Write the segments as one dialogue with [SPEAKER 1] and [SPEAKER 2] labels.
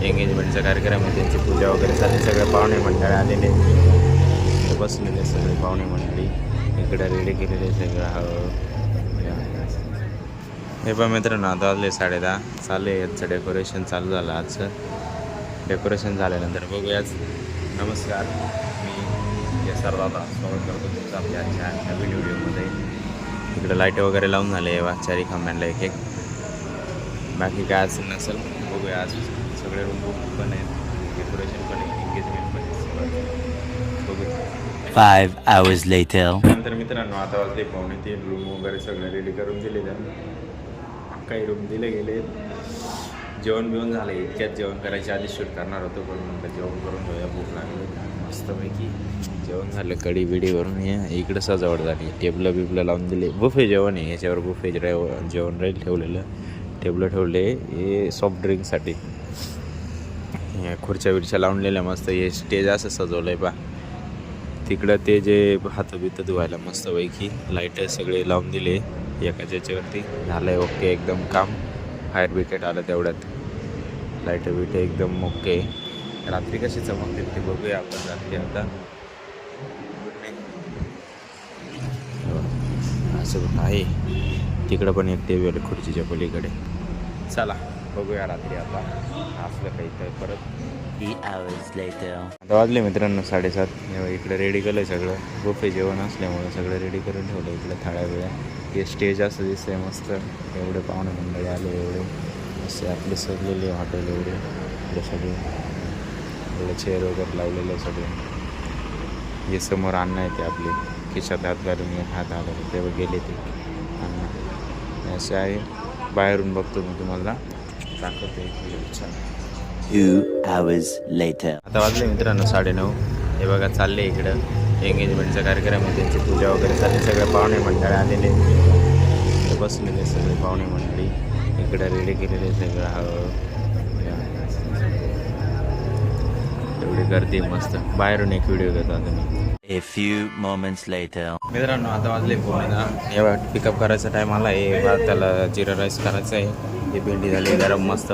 [SPEAKER 1] एंगेजमेंटचा कार्यक्रम आहे, त्यांची पूजा वगैरे झाली. सगळे पाहुणे मंडळी आलेले बसलेले, सगळे पाहुणे मंडळी इकडे रेडी केलेले सगळं. हे पण मित्रांनो आता वाजले 10:30. चालू आहे याचं डेकोरेशन चालू झालं. आजचं डेकोरेशन झाल्यानंतर बघूयाच. नमस्कार, मी यशर दादा स्वागत करतो तुमचं आपल्या आजच्या नवीन व्हिडिओमध्ये. इकडे लाईट वगैरे लावून झाले वा 4 खांब्यांना एक एक. बाकी काय असेल नसेल बघूया. आज सगळे रूम बुक पण आहेत, डेकोरेशन पण आहे, एंगेजमेंट पण आहे, बघूया.
[SPEAKER 2] 5 hours later.
[SPEAKER 1] नंतर मित्रांनो आता वाजले 2:45. रूम वगैरे सगळे रेडी करून दिले. काही रूम दिले गेले. जेवण बिवण झालं. इतक्यात जेवण करायच्या आधी शूट करणार होतो, पण म्हटलं जेवण करून घेऊया, भूक लागली. मस्तपैकी जेवण झालं. कढी बिडीवरून इकडं सजावट झाली. टेबलं बिबलं लावून दिले. बुफे जेवण आहे, याच्यावर बुफे जेवण राहील ठेवलेलं. टेबलं ठेवले हे सॉफ्ट ड्रिंकसाठी. खुर्च्या बिरच्या लावूनलेल्या मस्त. हे स्टेज असं सजवलं आहे बा. तिकडं ते जे हातं बितं धुवायला मस्तपैकी लाईट सगळे लावून दिले एकाच याच्यावरती. झालं आहे ओके एकदम काम. फायर ब्रिगेड आलं तेवढ्यात. लाईट बिट एकदम ओके. रात्री कशी चमकते ते बघूया आपण रात्री. आता असं आहे. तिकडं पण एक टेबल खुर्चीच्या पलीकडे. चला बघूया रात्री आता असलं काही तर परत.
[SPEAKER 2] 3 hours later.
[SPEAKER 1] आता वाजले मित्रांनो 7:30. इकडे रेडी केलं सगळं. बुफे जेवण असल्यामुळं सगळं रेडी करून ठेवलं. इकडे थाळ्या वेळा हे स्टेज असं दिसतंय मस्त. एवढे पाहुणे मंडळी आले, एवढे मस्त आपले सजलेले हॉटेल एवढे. इकडे सगळे एवढे चेअर वगैरे लावलेले सगळे. हे समोर अन्न आहे ते आपले खिशात हात घालून एक हात आला तेव्हा गेले ते अन्न. असे आहे. बाहेरून बघतो मी तुम्हाला दाखवते.
[SPEAKER 2] 2 hours later.
[SPEAKER 1] आता वाजले मित्रांनो 9:30. हे बघा चालले इकडं एंगेजमेंटचा कार्यक्रम आहे, त्यांची पूजा वगैरे झाली. सगळे पाहुणे मंडळी आलेले बसलेले, सगळे पाहुणे मंडळी इकडे रेडी केलेले सगळं. एवढी गर्दी मस्त. बाहेरून एक व्हिडिओ घेतो आता मी.
[SPEAKER 2] A few moments later.
[SPEAKER 1] मित्रांनो आता वाजले 9:45. हे पिकअप करायचा टाईम आला आहे. त्याला जिरा राईस करायचा आहे. ही भेंडी झाली गरम मस्त.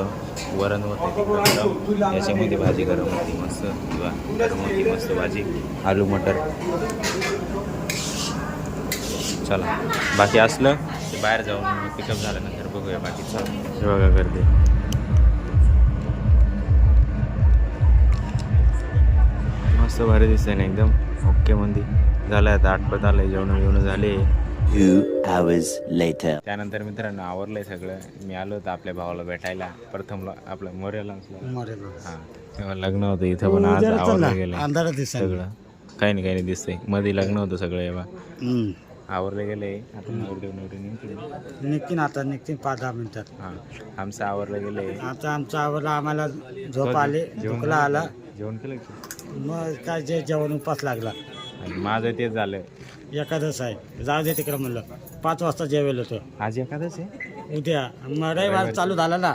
[SPEAKER 1] वरण होते तिकडं गरम. याच्यामध्ये भाजी गरम होती मस्त. किंवा गरम होती मस्त भाजी. आलू मटर. चला बाकी असलं ते बाहेर जाऊन पिकअप झाल्यानंतर बघूया बाकीचं. हे बघा गर्दी मस्त भारी दिसतंय ना एकदम ओके मध्ये. झालं आता 8 आलं. जेवण झाले.
[SPEAKER 2] 2 hours later.
[SPEAKER 1] त्यानंतर मित्रांनो आवरलंय सगळं. मी आलो होतो आपल्या भावाला भेटायला. प्रथमला आपलं मोऱ्याला. हां तेव्हा लग्न होतं इथं, पण आज आवरलं गेलं सगळं. काही नाही दिसतंय. मध्ये लग्न होतं सगळं. एव्हा आवरले गेले. आता
[SPEAKER 3] निघतील आता 5-10 मिनिटात.
[SPEAKER 1] हां आमचं आवरलं गेले.
[SPEAKER 3] आता आमचं आवरलं. आम्हाला झोप आले, झोपला आला.
[SPEAKER 1] जेवण केलं की
[SPEAKER 3] मग काय जे जेवण उपास लागला.
[SPEAKER 1] आणि माझं तेच झालं.
[SPEAKER 3] एकादश आहे, जाऊ दे तिकडं म्हणलं. 5 वाजता जेवेल होतो.
[SPEAKER 1] आज एखादंच आहे.
[SPEAKER 3] उद्या मग रविवार चालू झाला ना,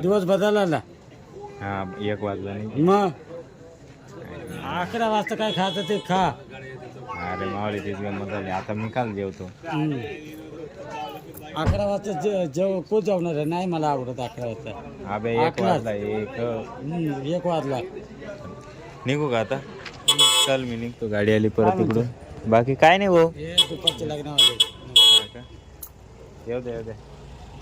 [SPEAKER 3] दिवस बदलला ना.
[SPEAKER 1] हां 1 वाजला नाही.
[SPEAKER 3] मग 11 वाजता काय खायचं ते खा.
[SPEAKER 1] अरे मावली तेच गंमत झाली. आता मी काल जेवतो.
[SPEAKER 3] 11 वाजता जेव कोण जेवणार आहे. नाही मला आवडत 11 वाजता.
[SPEAKER 1] अबे 1 वाजला.
[SPEAKER 3] 1 वाजला.
[SPEAKER 1] निघू का आता. चल मी निघतो. गाडी आली परत इकडून. बाकी काय नाही भाऊ.
[SPEAKER 3] हे दुपारचे लग्नवाले.
[SPEAKER 1] येऊ दे.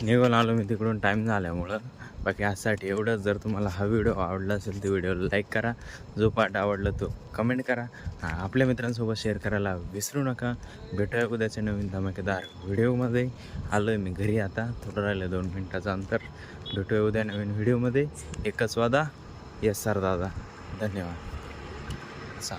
[SPEAKER 1] निघून आलो मी तिकडून टाईम झाल्यामुळं. बाकी यासाठी एवढंच. जर तुम्हाला हा व्हिडिओ आवडला असेल तर व्हिडिओला लाईक करा. जो पार्ट आवडला तो कमेंट करा. हां आपल्या मित्रांसोबत शेअर करायला विसरू नका. भेटूया उद्याच्या नवीन धमाकेदार व्हिडिओमध्ये. आलो आहे मी घरी आता. थोडं राहिलं 2 मिनिटाचं अंतर. भेटूया उद्या नवीन व्हिडिओमध्ये. एकच वादा. यशर दादा. धन्यवाद. चला.